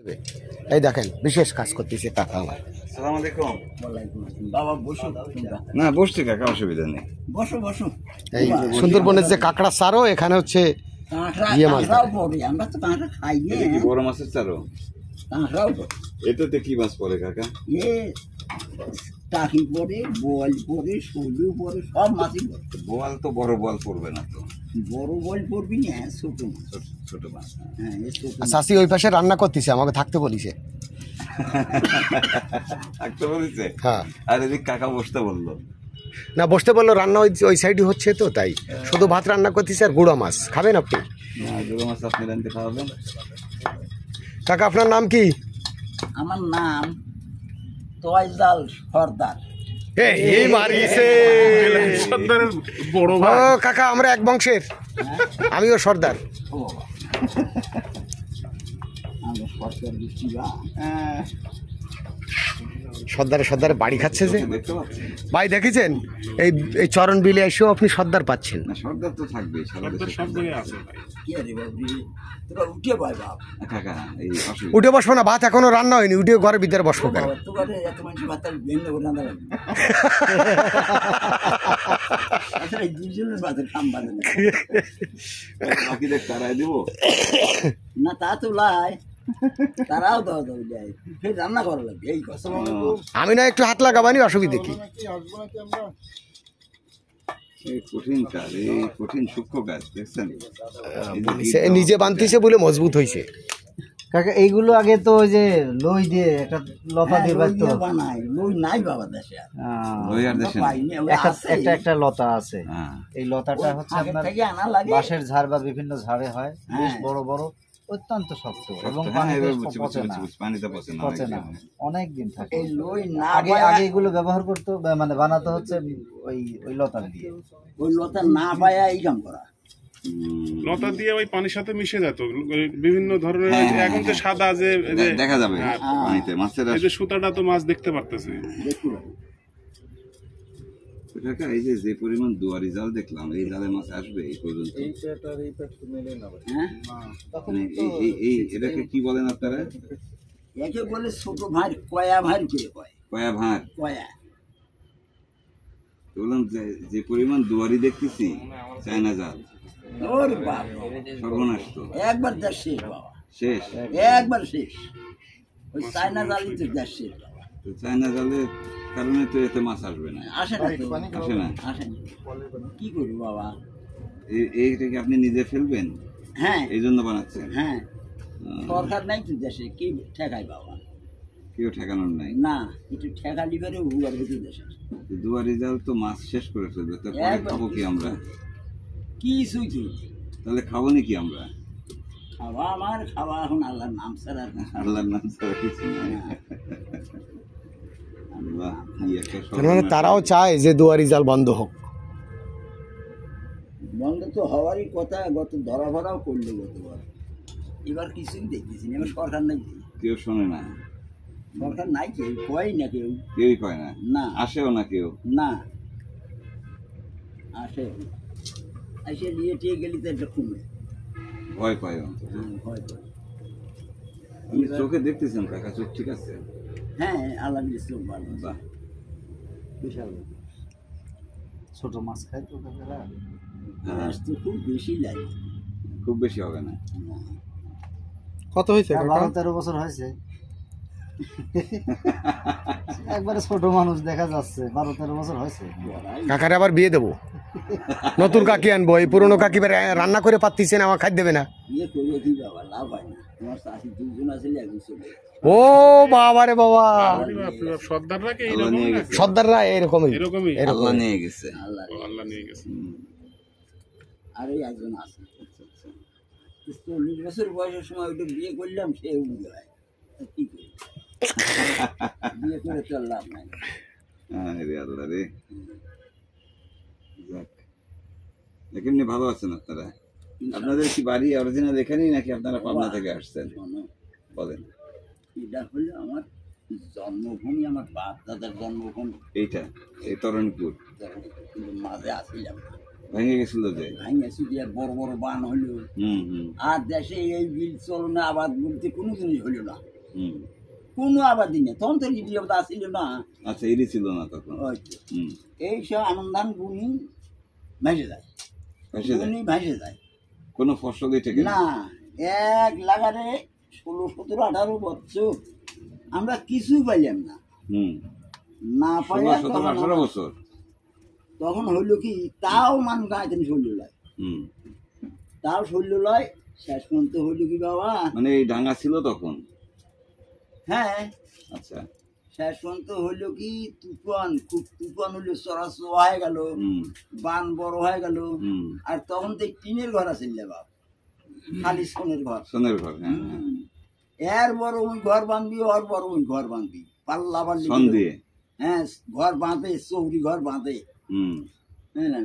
এই দেখেন বিশেষ কাজ করতেছে কাকা আমার। আসসালামু আলাইকুম। ওয়ালাইকুম আসসালাম। বাবা বসো না বসছি কাকা, অসুবিধা নেই। বসো বসো। এই সুন্দরবনের যে কাঁকড়া চারও এখানে হচ্ছে ইয়ে মাছ কাঁকড়াও পড়ে, আমরা তো কাঁকড়া খাই না। এটা কি বড় মাছের চারো? কাঁকড়াও পড়ে, এটাতে কি মাছ পড়ে কাকা? এ টাকি পড়ে, বোয়াল পড়ে, সরু পড়ে, সব মাছই পড়ে। বোয়াল তো বড় বোয়াল পড়বে না তো, বড় বোয়াল পড়বি না, ছোট মাছ। ছোট মাছ। হ্যাঁ এ ছোট মাছ। চাষি ওই পাশে রান্না করতেছে, আমাকে থাকতে বলিছে। থাকতে বলেছে? হ্যাঁ। আর এদিক কাকা বসতে বললো না, বসতে বললো, রান্না ওই সাইডে হচ্ছে তো, তাই শুধু ভাত রান্না করতেছে। আর গুঁড়া মাছ খাবেন আপনি? গুঁড়ো মাছ আপনি রাঁধতে খাওয়াবেন। কাকা আপনার নাম কি? আমার নাম তয়জাল সর্দার। এই মারিছে বড় ভাই। ও কাকা, আমরা এক বংশের, আমিও সর্দার। ও বাবা, আমরা সরকার দিচ্ছি বা সর্দারে বাড়ি খাচ্ছে যে দেখতে পাচ্ছেন? ভাই, দেখেছেন এই চরণ বিলে এসেও আপনি সর্দার পাচ্ছেন। না সর্দার তো থাকবেই, সারা দেশে কি রে বাবু, তোরা উঠে পাই বাপ। কাকা এই অসুবিধা উঠে বসবো না, ভাত এখনো রান্না হয়নি, উঠে ঘরের ভিতরে বসবো কেন? তোকে এত মানুষ ভাতার বেন দেবো না দাঁড়াবি। আসলে এই দুজনের ভাতের খাম বাঁধে না। বাকিদের তারাই দিব না তা তো লাই, তারাও দাও দাও দেয়, ফের রান্না করা লাগবে এই কথা। আমি না একটু হাত লাগাবানি, অসুবিধে কি? এই কঠিন কাজ, এই কঠিন সূক্ষ্ম কাজ দেখছেন? সে নিজে বানতেছে বলে মজবুত হয়েছে। কাকা এইগুলো আগে তো ওই যে লই দিয়ে একটা লতা দিয়ে বাঁধতো। বানাই লই নাই বাবা দেশে আর। লই আর দেশে নাই। পাইনি, ওই একটা আছে। একটা একটা লতা আছে। হ্যাঁ। এই লতাটা হচ্ছে আগে আপনার থেকে আনা লাগে। বাঁশের ঝাড় বা বিভিন্ন ঝাড়ে হয়, বেশ হ্যাঁ। বড় বড়, অত্যন্ত শক্ত এবং হ্যাঁ, পানিতে এবার বুঝছি, পচে না, পানিতে পচে না, পচে না, অনেক অনেক দিন থাকে। এই লই না আগে আগে এগুলো ব্যবহার করতো, মানে বানাতো হচ্ছে ওই লতা দিয়ে। ওই লতা না পায়া এই কাম করা। লতা দিয়ে ওই পানির সাথে মিশে যেত ওই বিভিন্ন ধরনের। এখন যে সাদা যে দেখা যাবে পানিতে মাছের। এই যে সুতাটা তো মাছ দেখতে পারতেছে। দেখুন কাকা এই যে পরিমাণ দুয়ারি জাল দেখলাম, এই জালে মাছ আসবে এই পর্যন্ত? হ্যাঁ, মানে এই এটাকে কি বলেন আপনারা? একে বলে ছোট ভাই, কয়া ভাই কে কয়, কয়া ভাঁড়। কয়া। বললাম যে পরিমাণ দুয়ারি দেখতেছি, চায়না জাল, ওর বাপ, সর্বনাশ তো। একবার দেশ শেষ বাবা, শেষ। একবার শেষ। ওই চায়না জালি তো দেশ শেষ বাবা। তো চায়না জালের কারণে তো এতে মাছ আসবে না, আসে না তো, আসে না। আসে না। কি করবো বাবা? এইটাকে আপনি নিজে ফেলবেন, হ্যাঁ এই জন্য বানাচ্ছেন? হ্যাঁ, সরকার নাই তো দেশে, কি ঠেকাই বাবা? কেউ ঠেকানোর নাই। না, একটু ঠেকা লিবারে উগার হইতে দেশে দুয়ারি জাল তো মাছ শেষ করে ফেলবে, তো পরে একবার খাবো কি আমরা? কিছুই তুই তাহলে খাবো নাকি আমরা? খাওয়া আমার খাওয়া এখন আল্লাহর নাম ছাড়া আর কিছু না। আল্লাহর নাম ছাড়া কিছু নাই। আল্লাহ, কি একটা তার মানে সর্বনাশ। তারাও চায় যে দুয়ারি জাল বন্ধ হোক। বন্ধ তো হওয়ারই কথা, গত ধরা ভরাও করলো গতবার। এবার কিছুই দেখতেছি না, এবার সরকার নাই, কেউ শোনে না, সরকার নাই, কেউ কয় না, কেউ কেউই কয় না, না আসেও না কেউ। না আসে, এসে নিয়ে টিয়ে গেলি তো একটা কমে ভয় পায় অন্তত। ভয় করে। আপনি চোখে দেখতেছেন কাকা, চোখ ঠিক আছে? হ্যাঁ, আল্লাহ ইসলাম ভালো। বাহ, বিশাল ছোট মাছ খায় তো কাকারা। মাছ তো খুব বেশি লাগে। খুব বেশি হবে না। কত হয়েছে? 12-13 বছর হয়েছে। একবারে ছোট মানুষ দেখা যাচ্ছে, 12-13 বছর হয়েছে। কাকারে আবার বিয়ে দেবো, নতুন কাকি আনবো। এই পুরনো কাকি রান্না করে পাচ্ছিস না, আমার খাদ্য দেবে না। ইয়ে করলে কি বাবা, লাভ হয় না। তোমার চাষি দুজন আছে, একজন চলে ও বাবা রে বাবা, সর্দাররা কি আল্লাহ নিয়ে গেছে, সর্দাররা এরকমই এরকমই আল্লাহ নিয়ে গেছে। আল্লাহ। আল্লাহ নিয়ে গেছে। আর ওই একজন আছে, 40 বছর বয়সের সময় ওটা বিয়ে করলাম, সে বুঝে হয় কি করি, বিয়ে করে তো আর লাভ নাই। রে আল্লাহ রে। যাক, কেমনি ভালো আছেন আপনারা? আপনাদের কি বাড়ি অরিজিনাল এখানেই নাকি আপনারা পাবনা থেকে আসছেন? শোনো, বলেন। এটা হলো আমার জন্মভূমি, আমার বাপ দাদার জন্মভূমি। এইটা এই তরণপুর। কিন্তু মাঝে আসিলাম, ভেঙে গেছিল যে। ভাঙে চুরিয়া বড় বড় বান হলো। আর দেশে এই বিল চলনা আবাদ বলতে কোনো জিনিস হলো না, কোনো আবাদই নেই। তখন তো ইডিয়ত আসছিল না। আচ্ছা, ইরি ছিল না তখন। এই সব আনন্দান বুনি ভেসে যায়, বুনি ভেসে যায়, কোনো ফসলই থেকে না। এক লাগারে 16, 17, 18 বছর আমরা কিছুই পাইলাম না। না পাইয়া 17, 18 বছর তখন হইল কি, তাও মানুষ গাইতেন শরীর লয়, তাও শরীর লয়। শেষ পর্যন্ত হইল কি বাবা, মানে এই ডাঙ্গা ছিল তখন। হ্যাঁ, আচ্ছা, শেষ পর্যন্ত হইল কি, তুফান, খুব তুফান হইলো, চড়াচড় হয়ে গেল, বান বড় হয়ে গেল। আর তখন তো টিনের ঘর আছে বাপ, খালি সোনের ঘর, সোনের ঘর। এর বড় ওই ঘর বাঁধবি, ওর বড় ওই ঘর বাঁধবি, পাল্লা বাঁধবি। দিয়ে হ্যাঁ, ঘর বাঁধে, চৌরি ঘর বাঁধে।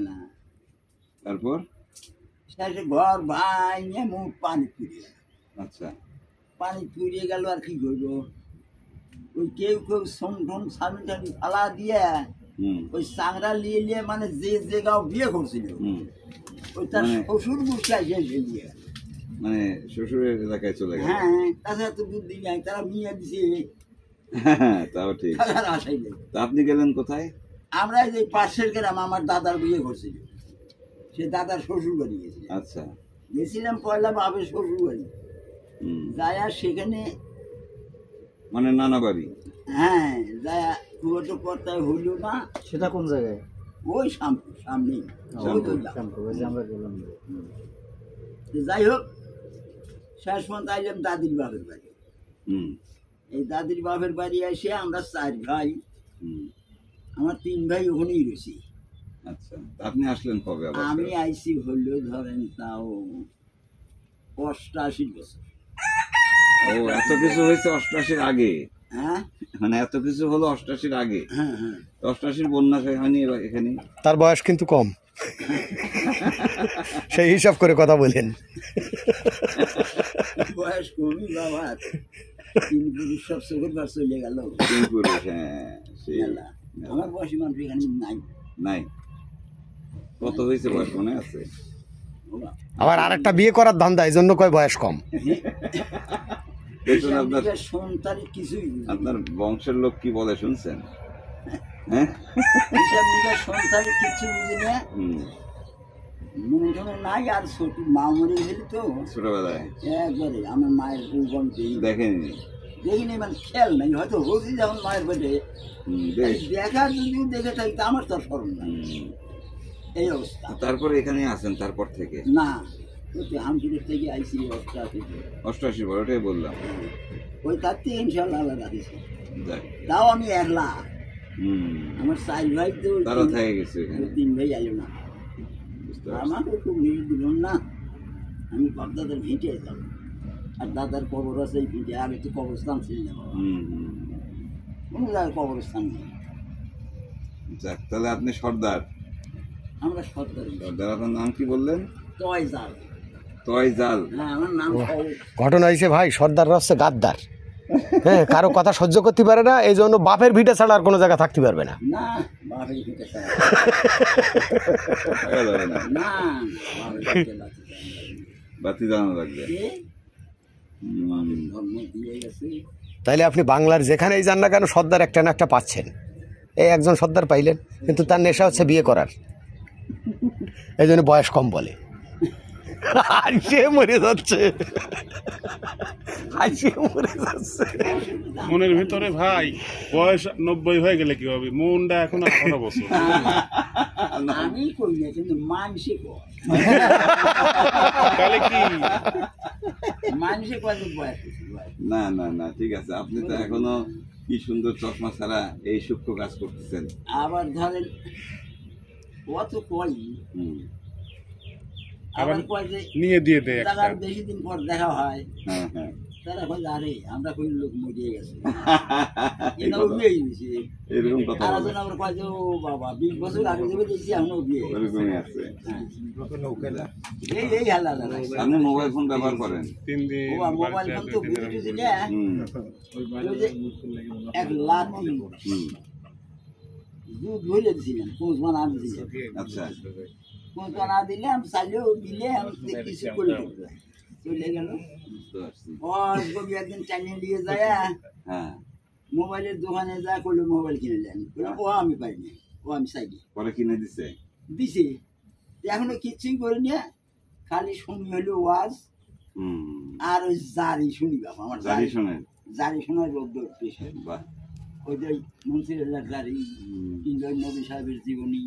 না, তারপর শেষে ঘর ভাঙে মুখ পানি ফুরিয়ে। আচ্ছা, পানি ফুরিয়ে গেল, আর কি করবো? ওই কেউ কেউ সোম টোম স্বামী টামি ফালা দিয়ে ওই চাংড়া নিয়ে নিয়ে, মানে যে জায়গাও বিয়ে করছিল, ওই তার শ্বশুর মুখটাই এসে দিয়ে, মানে শ্বশুরের এলাকায় চলে গেল। হ্যাঁ, তাছাড়া তো বুদ্ধি নাই, তারা মিয়া দিছে। তাও ঠিক। আসাইলে তা আপনি গেলেন কোথায়? আমরা এই যে পাশের গ্রাম, আমার দাদার বিয়ে করছিল, সে দাদার শ্বশুর বাড়ি গেছিল। আচ্ছা, গেছিলাম পয়লা বাপের শ্বশুর বাড়ি, যাই আর সেখানে, মানে নানা বাড়ি। হ্যাঁ, যাই খুব একটা কথায় হইল না। সেটা কোন জায়গায়? ওই সামনেই। আমরা গেলাম। যাই হোক, শেষ পর্যন্ত আইলাম দাদির বাপের বাড়ি। এই দাদির বাপের বাড়ি এসে আমরা 4 ভাই, আমার 3 ভাই ওখানেই রয়েছি। আচ্ছা, আপনি আসলেন কবে আবার? আমি আইসি হইল ধরেন তাও 88 বছর। ও, এত কিছু হয়েছে 88-র আগে? হ্যাঁ, মানে এত কিছু হলো 88-র আগে? হ্যাঁ, হ্যাঁ। 88-র বন্যা হয়নি এখানে? তার বয়স কিন্তু কম, সেই হিসাব করে কথা বলেন। বয়স কমই বাবা, 3 পুরুষ সব চোখের বার চলে গেল। 3 পুরুষ, হ্যাঁ। আমার বয়সী মানুষ এখানে নাই। নাই? কত হয়েছে বয়স মনে আছে? আবার আরেকটা বিয়ে করার ধান্দা, এই জন্য কয় বয়স কম। আপনার বংশের লোক কি বলে শুনছেন? হ্যাঁ, হিসাব নিকাশ সন্তান কিছু বুঝি না, মনে টনে নাই। আর ছোট মা মরে গেছিল তো ছোটবেলায়, একবারে আমার মায়ের দেখেনি, দেখিনি, মানে খেয়াল নাই। হয়তো হয়েছি যখন মায়ের পেটে, দেখার যদিও দেখে থাকি, আমার তো স্মরণ নাই। এই অবস্থা। তারপরে এখানে আছেন তারপর থেকে? না, হামপুরের থেকে আইসি 88 বড়, ওটাই বললাম। ওই তার থেকে ইনশাল্লাহ আলাদা দিয়েছে। যাক, তাও আমি একলা, আমার 4 ভাই তো তারা থেকে গেছে এখানে। 3 ভাই আইলো না। আমাকে খুব নিয়ে দিল না, আমি বাপদাদার ভিটে যেতাম। আর দাদার কবর আছে এই ভিটে, আগে তো কবরস্থান ছিল না, কোনো জায়গায় কবরস্থান নেই। যাক, তাহলে আপনি সর্দার? আমরা সর্দার। সর্দার, আপনার নাম কি বললেন? তয় জাল। তয় জাল? হ্যাঁ, আমার নাম। ঘটনা হয়েছে ভাই, সর্দাররা হচ্ছে গাদ্দার। হ্যাঁ, কারো কথা সহ্য করতে পারে না, এই জন্য বাপের ভিটে ছাড়া আর কোনো জায়গা থাকতে পারবে না। না, বাপের ভিটে ছাড়া না, না, বাতি জ্বালানো লাগবে। ধর্ম দিয়ে গেছে। তাইলে আপনি বাংলার যেখানেই যান না কেন, সর্দার একটা না একটা পাচ্ছেন। এই একজন সর্দার পাইলেন, কিন্তু তার নেশা হচ্ছে বিয়ে করার, এই জন্য বয়স কম বলে। সে মরে যাচ্ছে, মনের ভিতরে ভাই বয়স 90 হয়ে গেলে কি হবে, মনটা এখন 18 বছর। আমি কই না, কিন্তু মানুষে কয়। তাহলে কি মানুষে কয় বয়স? না না না, ঠিক আছে, আপনি তো এখনো কি সুন্দর চশমা ছাড়া এই সূক্ষ্ম কাজ করতেছেন। আবার ধরেন কত কই, আবার কয় যে নিয়ে দিয়ে দেয় একটা। বেশি দিন পর দেখা হয়, হ্যাঁ হ্যাঁ, তারা কয় আরে আমরা কই লোক মরিয়ে গেছে, এরকম কথা বলে। আমরা কয় যে ও বাবা 20 বছর আগে যাবে দেখছি এখনো বিয়ে ওরকমই আছে। এই হাল হাল। আপনি মোবাইল ফোন ব্যবহার করেন? 3 দিন মোবাইল ফোন তো বুঝতে দিলে 1 লাখ দুধ ভরে দিয়েছিলেন, 5 মান আনছিলেন। আচ্ছা, কোনটা না দিলাম চাইলেও দিলাম কিছু করলে চলে গেল। বুঝতে পারছি। কবি একদিন চালিয়ে দিয়ে যায় হ্যাঁ, মোবাইলের দোকানে যা করলো মোবাইল কিনে দেন, ও আমি পাইনি, ও আমি চাইনি পরে কিনে দিছে। দিছে, এখনো কিচ্ছুই করিনি, খালি শুনি হলো ওয়াজ আর ওই জারি শুনি বাবা, আমার জারি শোনেন? জারি শোনার রোগ পেশা, বাহ, ওই যে মন্ত্রীর জারি, ইন্দ্র নবী সাহেবের জীবনী,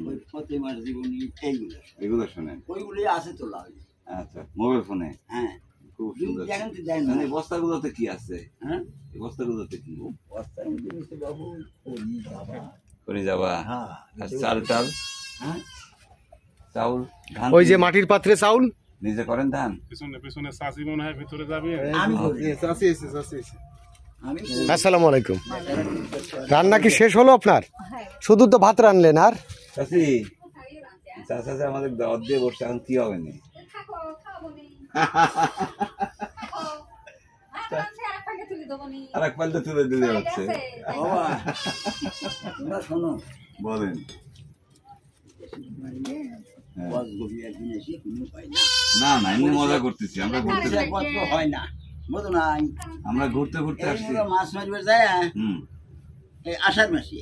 ওই ফতেমার জীবনী, এইগুলো এগুলো শোনেন? ওইগুলোই আছে তোলা হয়েছে। আচ্ছা, মোবাইল ফোনে? হ্যাঁ, খুব সুন্দর। দেখেন তো দেয় না। এই বস্তাগুলোতে কি আছে? হ্যাঁ, এই বস্তাগুলোতে কি? বস্তার মধ্যে রয়েছে বাবু ওই বাবা। করে যাবা? হ্যাঁ, আর চাল টাল? হ্যাঁ, চাউল, ধান? ওই যে মাটির পাত্রে চাউল নিজে করেন ধান? পেছনে পেছনে চাষি মনে হয় ভিতরে যাবে। আমি করি। আমি করি। আসসালামু আলাইকুম। রান্না কি শেষ হলো আপনার? শুধু তো ভাত রানলেন আর? চাষি, চাষা যে আমাদের দাওয়াত দিয়ে বসছে, এখন কি হবে না? আর এক পাল্টা তুলে দিলে হচ্ছে। বাবা, তোমরা শোনো, বলেন। বসগবি একদিন এসে কোনো পাই না, না না, এমনি মজা করতেছি, আমরা ঘুরতে পরিচয়পত্র হয় না, বুঝো নাই? আমরা ঘুরতে ঘুরতে এই আসছি। আমরা মাছ মারবে যায় হুম, এই আষাঢ় মাসে,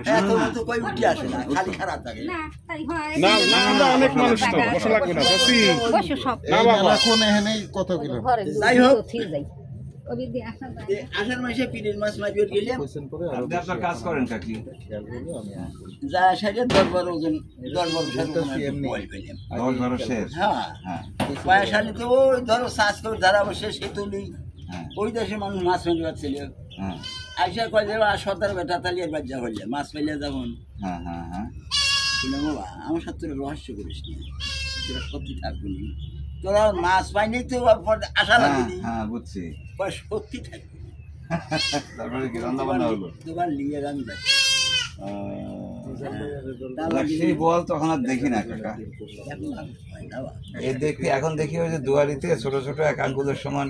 হ্যাঁ, তোমার তো কই উঠে আসে না, খালি খারাপ থাকে। না না, আমরা অনেক মানুষ তো, বসা লাগবে না চাষি। না বাবা, যাই হোক, এই আষাঢ় মাসে পিঠের মাছ মারবে গেলে আপনি আপনার কাজ করেন কাকি? যা সাইডে দরবার ওজন, দরবার বল পেলাম। 10-12 শের? হ্যাঁ, হ্যাঁ পয়সালি তো ওই ধরো চাষ করে ধারা বসে সে তুলি, হ্যাঁ ওই দেশে মানুষ মাছ মারিবার ছিল, হ্যাঁ আইসা কয় যে সর্দার বেটা তালিয়ার বাজ্যা হইলে মাছ পাইলে যেমন হ্যাঁ হ্যাঁ হ্যাঁ। বললাম বাবা আমার সাথে তোরা রহস্য করিস নি, তোরা সত্যি থাকবি নি, তোরা মাছ পাইনি তো আশা লাগেনি, হ্যাঁ বুঝছি। সত্যি থাকবি। তারপরে কি রান্না বান্না হলো? তোমার লিয়ে আমি যাচ্ছি, সেই বল তখন আর দেখি না কাকা। এই দেখি, এখন দেখি ওই যে দুয়ারিতে ছোট ছোট এক আঙ্গুলের সমান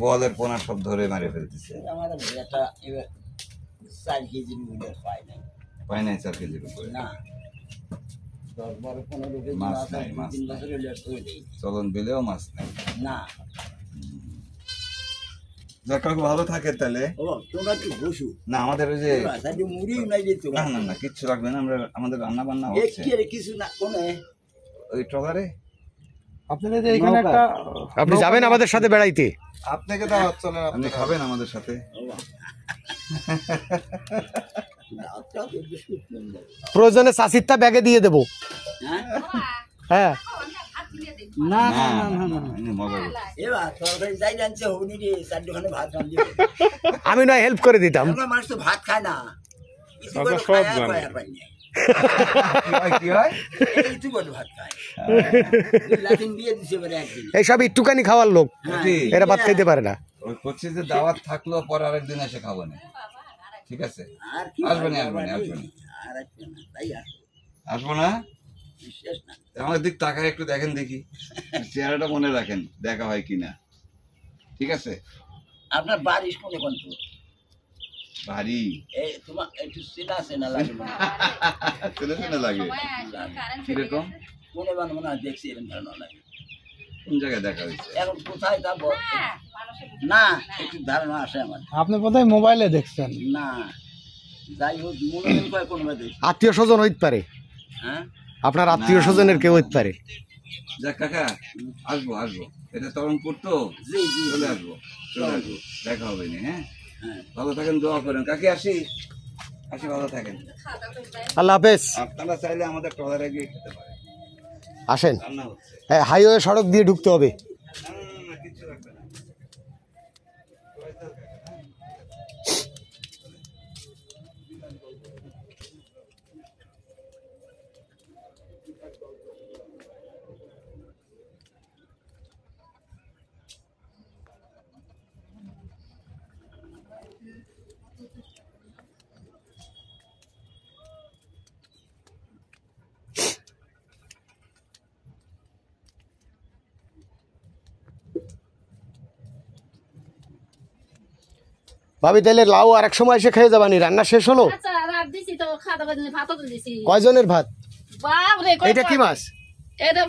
বলের পোনা সব ধরে মারে ফেলতেছে। আমার বেটা এবার 4 কেজি মিলে পাই না, পাই নাই 4 কেজির উপরে। না 10-12-15 কেজি মাছ মাছ নাই, মাছ 3 নাই। বছর হলে তুই দেই চলন বিলেও মাছ নাই। না। যাক কাকু, ভালো থাকে তাহলে। ও তোমরা কি বসু না আমাদের ওই যে সাইডে মুড়ি নাই যে না তোমরা না না কিচ্ছু লাগবে না, আমরা আমাদের রান্না বান্না এক হচ্ছে কি রে কিছু না কোনে ওই ট্রলারে। আপনাদের যে এখানে একটা আপনি যাবেন আমাদের সাথে বেড়াইতে? আপনাকে দাওয়াত চলে, আপনি খাবেন আমাদের সাথে? রাতটা তো বিস্কুট নেন দাও। প্রয়োজনে চাষিরটা ব্যাগে দিয়ে দেবো। হ্যাঁ হ্যাঁ, না না না না, এমনি মজা করছি। এবার তরকারি যাই জানছে হউনি রে, 4 দোকানে ভাত রান্ধি, আমি নয় হেল্প করে দিতাম। আমরা মানুষ তো ভাত খায় না, কিছু আচ্ছা, করে সব খায় জানে। কয় আর পাই না, কি হয় কি হয়? এই কিছু করে ভাত খায়, লাতিন দিয়ে দিছে এবারে একদিন। এইসব একটুখানি খাওয়ার লোক, হ্যাঁ, ঠিক। এরা ভাত খাইতে পারে না। ওই করছি যে দাওয়াত থাকলো, পর আরেকদিন এসে খাবো না, ঠিক আছে? আর কি আসবেন, হয় আসবেন, বাবা, আসবেন। আর একটা না, তাই আর আসবো না? বিশেষ না। আমার দিক তাকায় একটু দেখেন দেখি, চেহারাটা মনে রাখেন, দেখা হয় কিনা, ঠিক আছে? আপনার বাড়ি কোনে কোন তো? ভারী এই তোমার একটু চেনা লাগে মনে হয়। শুনে শুনে লাগে কিরকম? কোনে বান মনে হয় দেখছি এরকম ধারণা লাগে। কোন জায়গায় দেখা হয়েছে? এখন কোথায় যাবো না, একটু ধারণা আসে আমার। আপনি বোধহয় মোবাইলে দেখছেন। না যাই হোক, মনে হয় কয় কোন দেখছি। আত্মীয় স্বজন হইতে পারে, হ্যাঁ আপনার আত্মীয় স্বজনের কেউ হইতে পারে। যাক কাকা, আসবো আসবো, এটা তরণপুর তো, জি জি চলে আসবো, চলে আসবো, দেখা হবে না। হ্যাঁ, হ্যাঁ। ভালো থাকেন, দোয়া করেন কাকি। আসি আসি, ভালো থাকেন। আল্লাহ হাফেজ। আপনারা চাইলে আমাদের ট্রলারে গিয়ে খেতে পারেন, আসেন, রান্না হচ্ছে। হ্যাঁ, হাইওয়ে সড়ক দিয়ে ঢুকতে হবে। না না না না, কিচ্ছু লাগবে না। ভাবি তাহলে লাউ আর এক সময় এসে খেয়ে যাবানি, রান্না শেষ হলো? আচ্ছা রাত দিছি তো, খাওয়া দাওয়ার জন্য ভাতও তো দিছি। কয়জনের ভাত? বাপরে এটা কি মাছ? এটা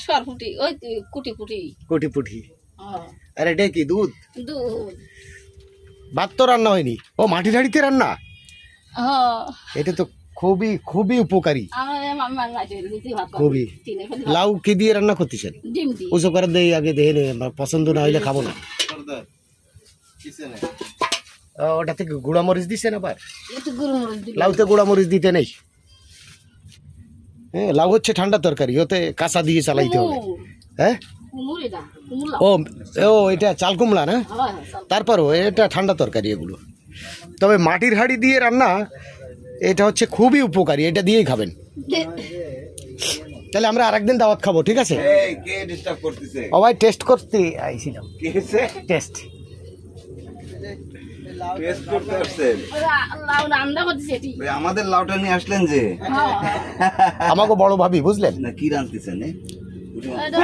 সরপুটি ওই কুটি কুটি কোটি পুটি। হ্যাঁ আর এটা কি দুধ? দুধ ভাত তো রান্না হয়নি, ও মাটির হাঁড়িতে রান্না। হ্যাঁ এটা তো খুবই খুবই উপকারী, আমার মাঝে দিতে ভাত খুবই। তিনে ফেলে লাউ কি দিয়ে রান্না করতেছেন? ডিম দি উঁচু করে দেই আগে, দেখে নে, পছন্দ না হইলে খাবো না। ওটা থেকে গুঁড়া মরিচ দিচ্ছেন আবার? একটু গরম মরিচ দিলে লাউতে গুঁড়া মরিচ দিতে নেই। হ্যাঁ, লাউ হচ্ছে ঠান্ডা তরকারি, ওতে কাঁচা দিয়ে চালাইতে হবে। হ্যাঁ, কুমুর এটা কুমুর ও ও এটা চাল কুমড়া না? হয় তারপরও এটা ঠান্ডা তরকারি এগুলো। তবে মাটির হাঁড়ি দিয়ে রান্না এটা হচ্ছে খুবই উপকারী, এটা দিয়েই খাবেন। তাহলে আমরা আরেকদিন দাওয়াত খাবো, ঠিক আছে? এই কে ডিস্টার্ব করতেছে? ও ভাই, টেস্ট করতে আইছিলাম। কি হয়েছে? টেস্ট টেস্ট করতে আসছেন? লাউ রান্না করতেছে এটি ওই আমাদের লাউটা নিয়ে আসলেন যে, হ্যাঁ আমাকে বড় ভাবি, বুঝলেন? না কি রাঁধতেছেন? এটা